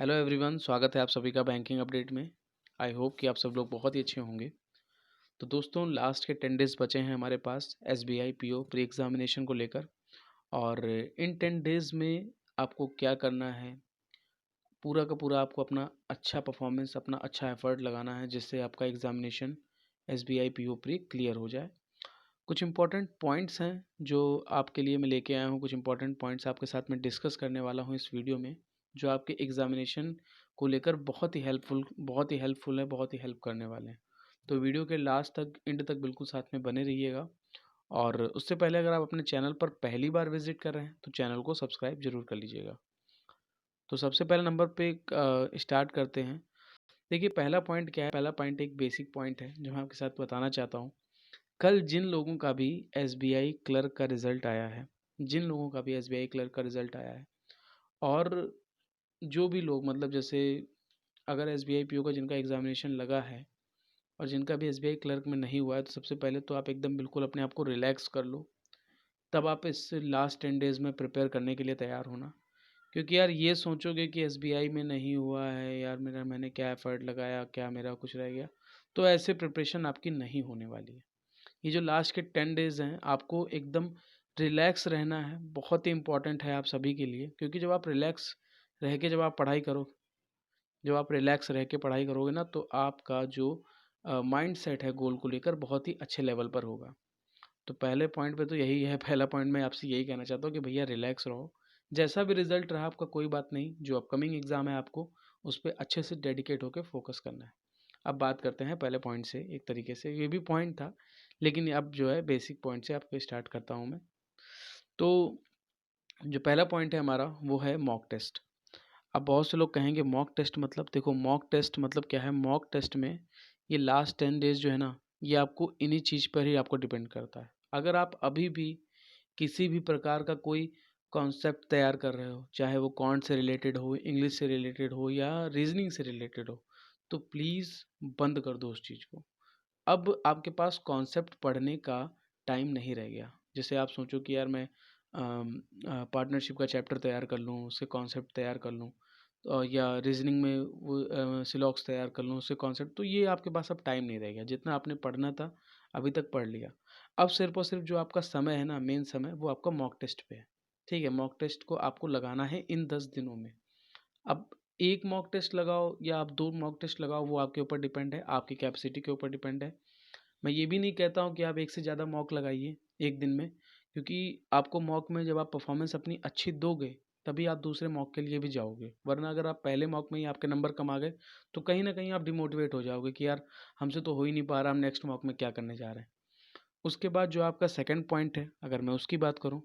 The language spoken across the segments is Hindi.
हेलो एवरीवन, स्वागत है आप सभी का बैंकिंग अपडेट में। आई होप कि आप सब लोग बहुत ही अच्छे होंगे। तो दोस्तों, लास्ट के 10 डेज़ बचे हैं हमारे पास एसबीआई पीओ प्री एग्जामिनेशन को लेकर। और इन 10 डेज़ में आपको क्या करना है, पूरा का पूरा आपको अपना अच्छा परफॉर्मेंस, अपना अच्छा एफर्ट लगाना है, जिससे आपका examination SBI PO pre clear हो जाए। कुछ इंपॉर्टेंट पॉइंट्स हैं जो आपके लिए मैं लेके आया हूँ। कुछ इंपॉर्टेंट पॉइंट्स आपके साथ में डिस्कस करने वाला हूँ इस वीडियो में, जो आपके एग्जामिनेशन को लेकर बहुत ही हेल्पफुल है, बहुत ही हेल्प करने वाले हैं। तो वीडियो के लास्ट तक, एंड तक बिल्कुल साथ में बने रहिएगा। और उससे पहले अगर आप अपने चैनल पर पहली बार विजिट कर रहे हैं तो चैनल को सब्सक्राइब जरूर कर लीजिएगा। तो सबसे पहले नंबर पे स्टार्ट करते हैं। देखिए, पहला पॉइंट क्या है। पहला पॉइंट एक बेसिक पॉइंट है जो मैं आपके साथ बताना चाहता हूँ। कल जिन लोगों का भी एसबीआई क्लर्क का रिज़ल्ट आया है, जिन लोगों का भी एसबीआई क्लर्क का रिज़ल्ट आया है, और जो भी लोग मतलब जैसे अगर एसबीआई पीओ का जिनका एग्ज़ामिनेशन लगा है और जिनका भी एसबीआई क्लर्क में नहीं हुआ है, तो सबसे पहले तो आप एकदम बिल्कुल अपने आप को रिलैक्स कर लो। तब आप इस लास्ट 10 डेज़ में प्रिपेयर करने के लिए तैयार होना। क्योंकि यार ये सोचोगे कि एसबीआई में नहीं हुआ है, यार मैंने क्या एफ़र्ट लगाया, क्या मेरा कुछ रह गया, तो ऐसे प्रिपरेशन आपकी नहीं होने वाली है। ये जो लास्ट के 10 डेज़ हैं, आपको एकदम रिलैक्स रहना है। बहुत ही इम्पोर्टेंट है आप सभी के लिए, क्योंकि जब आप रिलैक्स रह के जब आप पढ़ाई करो जब आप रिलैक्स रह के पढ़ाई करोगे ना, तो आपका जो माइंड सेट है गोल को लेकर बहुत ही अच्छे लेवल पर होगा। तो पहले पॉइंट पे तो यही है। पहला पॉइंट मैं आपसे यही कहना चाहता हूँ कि भैया रिलैक्स रहो। जैसा भी रिजल्ट रहा आपका कोई बात नहीं, जो अपकमिंग एग्ज़ाम है आपको उस पर अच्छे से डेडिकेट होकर फोकस करना है। अब बात करते हैं पहले पॉइंट से। एक तरीके से ये भी पॉइंट था, लेकिन अब जो है बेसिक पॉइंट से आपको स्टार्ट करता हूँ मैं। तो जो पहला पॉइंट है हमारा वो है मॉक टेस्ट। अब बहुत से लोग कहेंगे मॉक टेस्ट मतलब, देखो मॉक टेस्ट मतलब क्या है। मॉक टेस्ट में ये लास्ट 10 डेज़ जो है ना, ये आपको इन्हीं चीज़ पर ही आपको डिपेंड करता है। अगर आप अभी भी किसी भी प्रकार का कोई कॉन्सेप्ट तैयार कर रहे हो, चाहे वो कॉन्ट से रिलेटेड हो, इंग्लिश से रिलेटेड हो या रीजनिंग से रिलेटेड हो, तो प्लीज़ बंद कर दो उस चीज़ को। अब आपके पास कॉन्सेप्ट पढ़ने का टाइम नहीं रह गया। जैसे आप सोचो कि यार मैं पार्टनरशिप का चैप्टर तैयार कर लूँ, उससे कॉन्सेप्ट तैयार कर लूँ, या रीजनिंग में वो सिलॉक्स तैयार कर लूँ, उससे कॉन्सेप्ट। तो ये आपके पास अब टाइम नहीं रह गया। जितना आपने पढ़ना था अभी तक पढ़ लिया। अब सिर्फ और सिर्फ जो आपका समय है ना, मेन समय, वो आपका मॉक टेस्ट पे है। ठीक है, मॉक टेस्ट को आपको लगाना है इन 10 दिनों में। अब एक मॉक टेस्ट लगाओ या आप 2 मॉक टेस्ट लगाओ, वो आपके ऊपर डिपेंड है, आपकी कैपेसिटी के ऊपर डिपेंड है। मैं ये भी नहीं कहता हूँ कि आप एक से ज़्यादा मॉक लगाइए एक दिन में, क्योंकि आपको मॉक में जब आप परफॉर्मेंस अपनी अच्छी दोगे, तभी आप दूसरे मॉक के लिए भी जाओगे। वरना अगर आप पहले मॉक में ही आपके नंबर कम आ गए, तो कहीं ना कहीं आप डिमोटिवेट हो जाओगे कि यार हमसे तो हो ही नहीं पा रहा, हम नेक्स्ट मॉक में क्या करने जा रहे हैं। उसके बाद जो आपका सेकंड पॉइंट है, अगर मैं उसकी बात करूँ,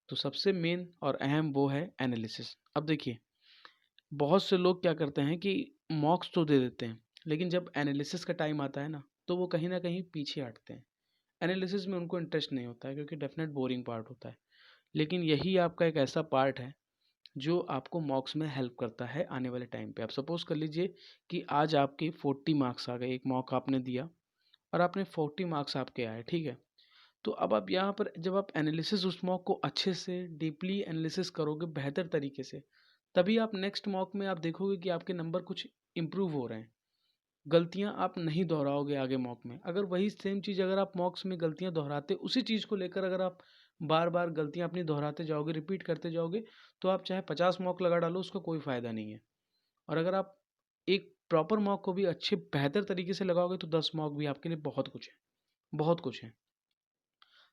तो सबसे मेन और अहम वो है एनालिसिस। अब देखिए, बहुत से लोग क्या करते हैं कि मॉक्स तो दे देते हैं, लेकिन जब एनालिसिस का टाइम आता है ना, तो वो कहीं ना कहीं पीछे हटते हैं। एनालिसिस में उनको इंटरेस्ट नहीं होता है, क्योंकि डेफिनेट बोरिंग पार्ट होता है। लेकिन यही आपका एक ऐसा पार्ट है जो आपको मॉक्स में हेल्प करता है आने वाले टाइम पे। आप सपोज कर लीजिए कि आज आपके 40 मार्क्स आ गए, एक मॉक आपने दिया और आपने 40 मार्क्स आपके आए, ठीक है। तो अब आप यहाँ पर जब आप एनालिसिस उस मॉक को अच्छे से डीपली एनालिसिस करोगे बेहतर तरीके से, तभी आप नेक्स्ट मॉक में आप देखोगे कि आपके नंबर कुछ इम्प्रूव हो रहे हैं। गलतियाँ आप नहीं दोहराओगे आगे मॉक में। अगर वही सेम चीज़ अगर आप मॉक्स में गलतियाँ दोहराते, उसी चीज़ को लेकर अगर आप बार बार गलतियाँ अपनी दोहराते जाओगे, रिपीट करते जाओगे, तो आप चाहे 50 मॉक लगा डालो, उसका कोई फ़ायदा नहीं है। और अगर आप एक प्रॉपर मॉक को भी अच्छे बेहतर तरीके से लगाओगे, तो 10 मॉक भी आपके लिए बहुत कुछ है, बहुत कुछ है।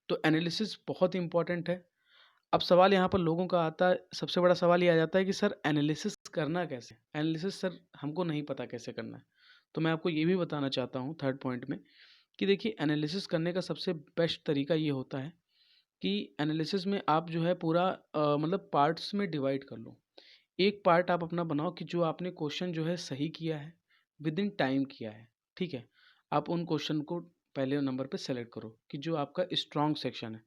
तो एनालिसिस बहुत इंपॉर्टेंट है। अब सवाल यहाँ पर लोगों का आता है, सबसे बड़ा सवाल ये आ जाता है कि सर एनालिसिस करना कैसे? एनालिसिस सर हमको नहीं पता कैसे करना है। तो मैं आपको ये भी बताना चाहता हूँ थर्ड पॉइंट में, कि देखिए एनालिसिस करने का सबसे बेस्ट तरीका ये होता है कि एनालिसिस में आप जो है पूरा मतलब पार्ट्स में डिवाइड कर लो। एक पार्ट आप अपना बनाओ कि जो आपने क्वेश्चन जो है सही किया है, विद इन टाइम किया है, ठीक है। आप उन क्वेश्चन को पहले नंबर पे सेलेक्ट करो कि जो आपका स्ट्रॉन्ग सेक्शन है,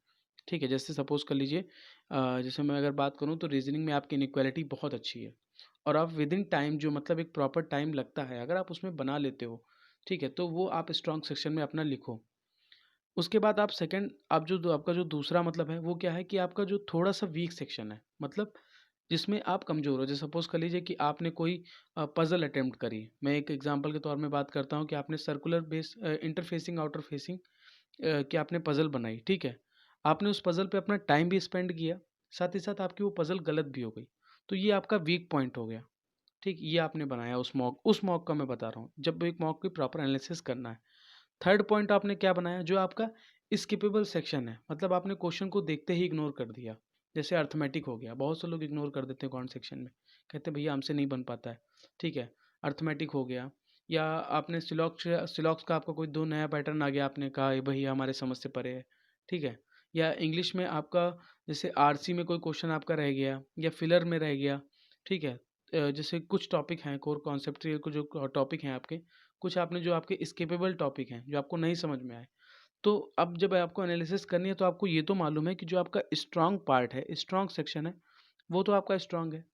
ठीक है। जैसे सपोज़ कर लीजिए, जैसे मैं अगर बात करूँ तो रीज़निंग में आपकी इनइक्वालिटी बहुत अच्छी है, और आप विद इन टाइम, जो मतलब एक प्रॉपर टाइम लगता है, अगर आप उसमें बना लेते हो, ठीक है, तो वो आप स्ट्रॉन्ग सेक्शन में अपना लिखो। उसके बाद आप सेकंड, आप जो आपका जो दूसरा मतलब है वो क्या है कि आपका जो थोड़ा-सा वीक सेक्शन है, मतलब जिसमें आप कमज़ोर हो। जैसे सपोज़ कर लीजिए कि आपने कोई पज़ल अटेम्प्ट करी। मैं एक एग्ज़ाम्पल के तौर में बात करता हूँ कि आपने circular base interfacing outer facing की आपने पज़ल बनाई, ठीक है? आपने उस पज़ल पे अपना टाइम भी स्पेंड किया, साथ ही साथ आपकी वो पज़ल गलत भी हो गई। तो ये आपका वीक पॉइंट हो गया, ठीक? ये आपने बनाया उस मॉक का मैं बता रहा हूँ, जब एक मॉक की प्रॉपर एनालिसिस करना है। थर्ड पॉइंट आपने क्या बनाया, जो आपका स्किपेबल सेक्शन है, मतलब आपने क्वेश्चन को देखते ही इग्नोर कर दिया। जैसे अर्थमेटिक हो गया, बहुत से लोग इग्नोर कर देते हैं कौन सेक्शन में, कहते हैं भैया हमसे नहीं बन पाता है, ठीक है? अर्थमेटिक हो गया, या आपने सिलॉक्स का आपका कोई दो नया पैटर्न आ गया, आपने कहा ये भैया हमारे समझ से परे है, ठीक है? या इंग्लिश में आपका जैसे आरसी में कोई क्वेश्चन आपका रह गया, या फिलर में रह गया, ठीक है? जैसे कुछ टॉपिक हैं कोर कॉन्सेप्ट के, कुछ जो टॉपिक हैं आपके, कुछ आपने जो आपके स्किपेबल टॉपिक हैं, जो आपको नहीं समझ में आए, तो अब जब आपको एनालिसिस करनी है तो आपको ये तो मालूम है कि जो आपका स्ट्रॉन्ग पार्ट है, स्ट्रॉन्ग सेक्शन है, वो तो आपका स्ट्रॉन्ग है,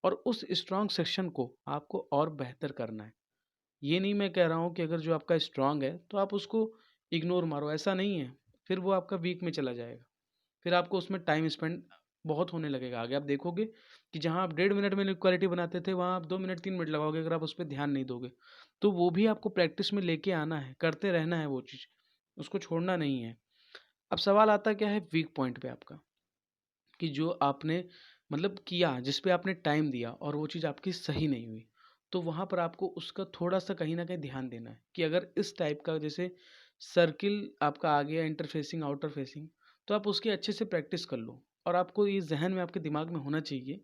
और उस स्ट्रॉन्ग सेक्शन को आपको और बेहतर करना है। ये नहीं मैं कह रहा हूँ कि अगर जो आपका स्ट्रॉन्ग है तो आप उसको इग्नोर मारो, ऐसा नहीं है। फिर वो आपका वीक में चला जाएगा, फिर आपको उसमें टाइम स्पेंड बहुत होने लगेगा। आगे आप देखोगे कि जहाँ आप 1.5 मिनट में इक्वालिटी बनाते थे, वहाँ आप 2 मिनट 3 मिनट लगाओगे, अगर आप उस पर ध्यान नहीं दोगे। तो वो भी आपको प्रैक्टिस में लेके आना है, करते रहना है वो चीज़, उसको छोड़ना नहीं है। अब सवाल आता क्या है वीक पॉइंट पे आपका, कि जो आपने मतलब किया, जिस पे आपने टाइम दिया और वो चीज़ आपकी सही नहीं हुई, तो वहाँ पर आपको उसका थोड़ा-सा कहीं न कहीं ध्यान देना है कि अगर इस टाइप का जैसे सर्किल आपका आ गया इंटर फेसिंग, आउटर फेसिंग, तो आप उसकी अच्छे से प्रैक्टिस कर लो, और आपको ये ज़हन में आपके दिमाग में होना चाहिए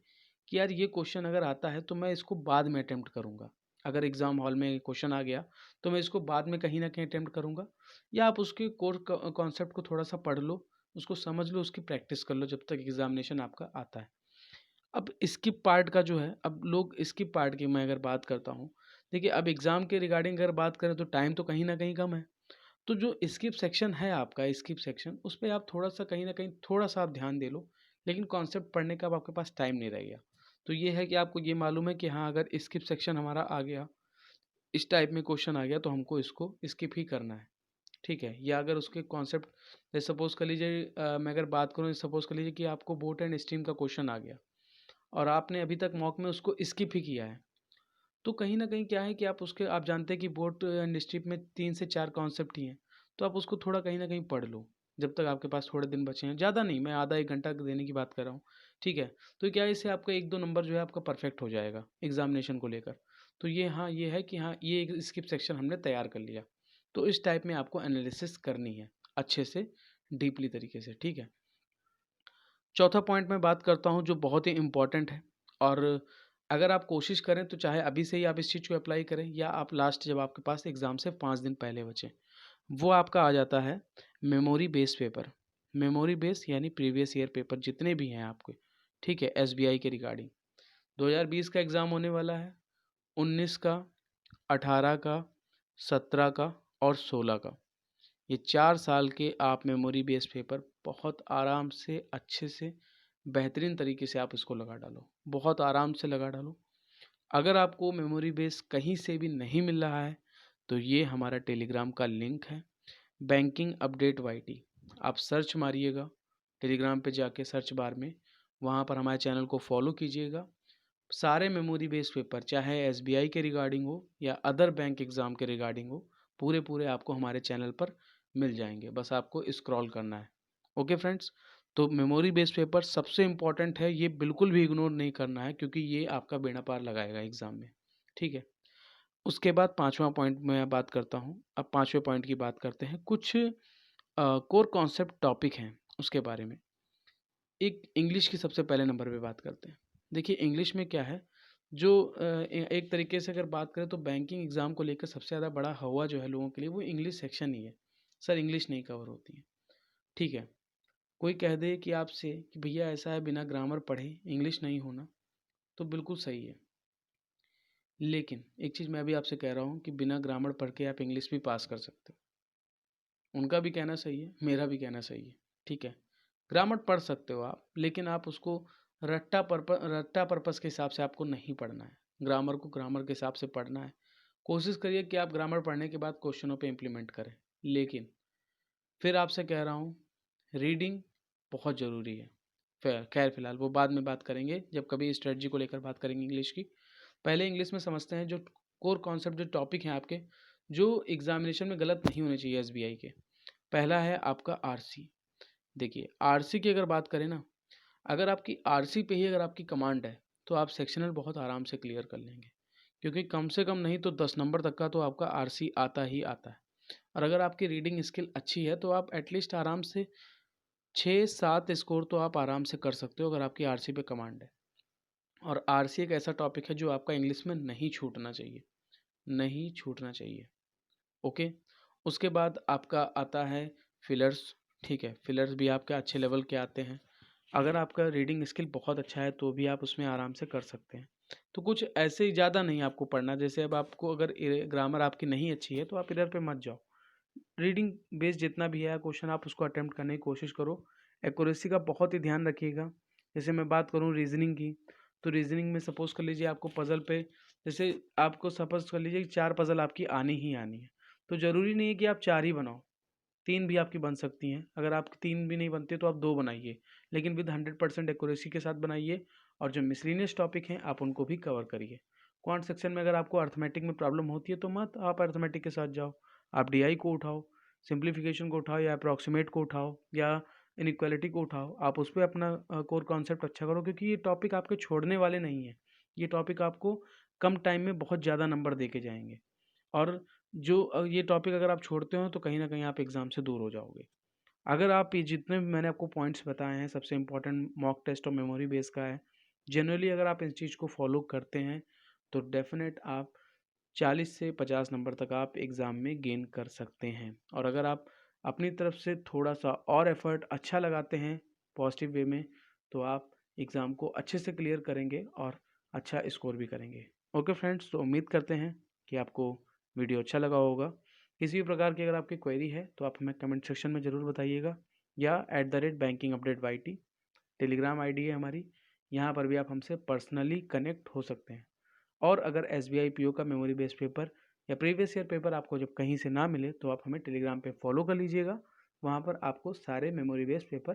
कि यार ये क्वेश्चन अगर आता है तो मैं इसको बाद में अटेम्प्ट करूँगा। अगर एग्ज़ाम हॉल में क्वेश्चन आ गया, तो मैं इसको बाद में कहीं न कहीं अटेम्प्ट करूँगा, या आप उसके कोर क कॉन्सेप्ट को थोड़ा-सा पढ़ लो, उसको समझ लो, उसकी प्रैक्टिस कर लो जब तक एग्ज़ामिनेशन आपका आता है। अब स्किप पार्ट का जो है, अब लोग स्किप पार्ट की मैं अगर बात करता हूँ, देखिए अब एग्ज़ाम के रिगार्डिंग अगर बात करें तो टाइम तो कहीं न कहीं कम है। तो जो स्किप सेक्शन है आपका, स्किप सेक्शन, उस पे आप थोड़ा-सा कहीं न कहीं थोड़ा-सा आप ध्यान दे लो, लेकिन कॉन्सेप्ट पढ़ने का अब आपके पास टाइम नहीं रह गया। तो ये है कि आपको ये मालूम है कि हाँ, अगर स्किप सेक्शन हमारा आ गया, इस टाइप में क्वेश्चन आ गया, तो हमको इसको स्किप ही करना है। ठीक है? या अगर उसके कॉन्सेप्ट जैसे सपोज़ कर लीजिए मैं अगर बात करूँ, सपोज़ कर लीजिए कि आपको बोट एंड स्ट्रीम का क्वेश्चन आ गया, और आपने अभी तक मॉक में उसको स्किप ही किया है। तो कहीं न कहीं क्या है कि आप जानते हैं कि बोट एंड स्ट्रिप में 3 से 4 कॉन्सेप्ट ही हैं। तो आप उसको थोड़ा कहीं न कहीं पढ़ लो, जब तक आपके पास थोड़े दिन बचे हैं। ज़्यादा नहीं, मैं आधा 1 घंटा देने की बात कर रहा हूँ, ठीक है? तो क्या है, इससे आपका 1-2 नंबर जो है आपका परफेक्ट हो जाएगा एग्ज़ामिनेशन को लेकर। तो ये हाँ, ये है कि हाँ, ये एक स्किप सेक्शन हमने तैयार कर लिया। तो इस टाइप में आपको एनालिसिस करनी है, अच्छे से, डीपली तरीके से, ठीक है? चौथा पॉइंट मैं बात करता हूँ जो बहुत ही इम्पोर्टेंट है, और अगर आप कोशिश करें तो चाहे अभी से ही आप इस चीज़ को अप्लाई करें, या आप लास्ट जब आपके पास एग्ज़ाम से 5 दिन पहले बचे, वो आपका आ जाता है memory base paper. Memory base यानी प्रीवियस ईयर पेपर जितने भी हैं आपके, ठीक है? एसबीआई के रिगार्डिंग 2020 का एग्ज़ाम होने वाला है, 19 का, 18 का, 17 का और 16 का। ये 4 साल के आप मेमोरी बेस पेपर बहुत आराम से, अच्छे से, बेहतरीन तरीके से आप इसको लगा डालो। बहुत आराम से लगा डालो। अगर आपको मेमोरी बेस कहीं से भी नहीं मिल रहा है, तो ये हमारा टेलीग्राम का लिंक है, बैंकिंग अपडेट वाईटी। आप सर्च मारिएगा टेलीग्राम पे जाके सर्च बार में, वहाँ पर हमारे चैनल को फॉलो कीजिएगा। सारे मेमोरी बेस पेपर, चाहे एसबीआई के रिगार्डिंग हो या अदर बैंक एग्ज़ाम के रिगार्डिंग हो, पूरे आपको हमारे चैनल पर मिल जाएंगे। बस आपको स्क्रॉल करना है। ओके फ्रेंड्स, तो मेमोरी बेस पेपर सबसे इम्पॉर्टेंट है, ये बिल्कुल भी इग्नोर नहीं करना है, क्योंकि ये आपका बेड़ा पार लगाएगा एग्ज़ाम में, ठीक है? उसके बाद पाँचवा पॉइंट मैं बात करता हूँ। अब पाँचवें पॉइंट की बात करते हैं, कुछ कोर कॉन्सेप्ट टॉपिक हैं उसके बारे में। एक इंग्लिश की सबसे पहले नंबर पे बात करते हैं। देखिए इंग्लिश में क्या है, जो एक तरीके से अगर बात करें तो बैंकिंग एग्ज़ाम को लेकर सबसे ज़्यादा बड़ा हवा जो है लोगों के लिए, वो इंग्लिश सेक्शन ही है। सर इंग्लिश नहीं कवर होती है, ठीक है? कोई कह दे कि आपसे कि भैया ऐसा है बिना ग्रामर पढ़े इंग्लिश नहीं होना, तो बिल्कुल सही है। लेकिन एक चीज़ मैं भी आपसे कह रहा हूँ कि बिना ग्रामर पढ़ के आप इंग्लिश भी पास कर सकते हो। उनका भी कहना सही है, मेरा भी कहना सही है, ठीक है? ग्रामर पढ़ सकते हो आप, लेकिन आप उसको रट्टा पर्पस के हिसाब से आपको नहीं पढ़ना है। ग्रामर को ग्रामर के हिसाब से पढ़ना है। कोशिश करिए कि आप ग्रामर पढ़ने के बाद क्वेश्चनों पे इम्प्लीमेंट करें। लेकिन फिर आपसे कह रहा हूँ, रीडिंग बहुत ज़रूरी है। खैर फिलहाल वो बाद में बात करेंगे, जब कभी स्ट्रेटजी को लेकर बात करेंगे इंग्लिश की। पहले इंग्लिश में समझते हैं जो कोर कॉन्सेप्ट, जो टॉपिक हैं आपके, जो एग्जामिनेशन में गलत नहीं होने चाहिए एसबीआई के। पहला है आपका आरसी। देखिए आरसी की अगर बात करें ना, अगर आपकी आरसी पे ही अगर आपकी कमांड है तो आप सेक्शनल बहुत आराम से क्लियर कर लेंगे, क्योंकि कम से कम नहीं तो 10 नंबर तक का तो आपका आरसी आता ही आता है। और अगर आपकी रीडिंग स्किल अच्छी है तो आप एटलीस्ट आराम से 6-7 स्कोर तो आप आराम से कर सकते हो, अगर आपकी आरसी पे कमांड है। और आरसी एक ऐसा टॉपिक है जो आपका इंग्लिश में नहीं छूटना चाहिए, नहीं छूटना चाहिए। ओके। उसके बाद आपका आता है फिलर्स। ठीक है, फिलर्स भी आपके अच्छे लेवल के आते हैं। अगर आपका रीडिंग स्किल बहुत अच्छा है तो भी आप उसमें आराम से कर सकते हैं। तो कुछ ऐसे ही ज़्यादा नहीं आपको पढ़ना, जैसे अब आपको अगर ग्रामर आपकी नहीं अच्छी है तो आप इधर पे मत जाओ। रीडिंग बेस जितना भी है क्वेश्चन आप उसको अटेम्प्ट करने की कोशिश करो। एक्यूरेसी का बहुत ही ध्यान रखिएगा। जैसे मैं बात करूँ रीजनिंग की, तो रीजनिंग में सपोज कर लीजिए आपको पज़ल पे, जैसे आपको सपोज कर लीजिए कि 4 पज़ल आपकी आनी ही आनी है, तो ज़रूरी नहीं है कि आप 4 ही बनाओ, 3 भी आपकी बन सकती हैं। अगर आपकी 3 भी नहीं बनती तो आप 2 बनाइए, लेकिन विद 100% एक्यूरेसी के साथ बनाइए। और जो मिसलिनियस टॉपिक हैं आप उनको भी कवर करिए। क्वांट सेक्शन में अगर आपको अर्थमेटिक में प्रॉब्लम होती है तो मत आप अर्थमेटिक के साथ जाओ, आप डीआई को उठाओ, सिंप्लीफिकेशन को उठाओ, या अप्रॉक्सीमेट को उठाओ, या इनइक्वालिटी को उठाओ। आप उस पर अपना कोर कॉन्सेप्ट अच्छा करो, क्योंकि ये टॉपिक आपके छोड़ने वाले नहीं हैं। ये टॉपिक आपको कम टाइम में बहुत ज़्यादा नंबर दे के जाएंगे। और जो ये टॉपिक अगर आप छोड़ते हो तो कहीं ना कहीं आप एग्ज़ाम से दूर हो जाओगे। अगर आप ये जितने भी मैंने आपको पॉइंट्स बताए हैं, सबसे इम्पोर्टेंट मॉक टेस्ट और मेमोरी बेस का है। जनरली अगर आप इस चीज़ को फॉलो करते हैं तो डेफिनेट आप 40 से 50 नंबर तक आप एग्ज़ाम में गेन कर सकते हैं। और अगर आप अपनी तरफ से थोड़ा सा और एफर्ट अच्छा लगाते हैं पॉजिटिव वे में, तो आप एग्ज़ाम को अच्छे से क्लियर करेंगे और अच्छा स्कोर भी करेंगे। ओके फ्रेंड्स, तो उम्मीद करते हैं कि आपको वीडियो अच्छा लगा होगा। किसी भी प्रकार की अगर आपकी क्वेरी है तो आप हमें कमेंट सेक्शन में ज़रूर बताइएगा, या @bankingupdateyt टेलीग्राम आईडी है हमारी, यहाँ पर भी आप हमसे पर्सनली कनेक्ट हो सकते हैं। और अगर एसबीआई पीओ का मेमोरी बेस्ड पेपर या प्रीवियस ईयर पेपर आपको जब कहीं से ना मिले तो आप हमें टेलीग्राम पे फॉलो कर लीजिएगा। वहाँ पर आपको सारे memory based paper,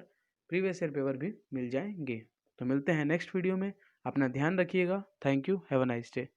previous year paper भी मिल जाएंगे। तो मिलते हैं नेक्स्ट वीडियो में। अपना ध्यान रखिएगा। Thank you. Have a nice day.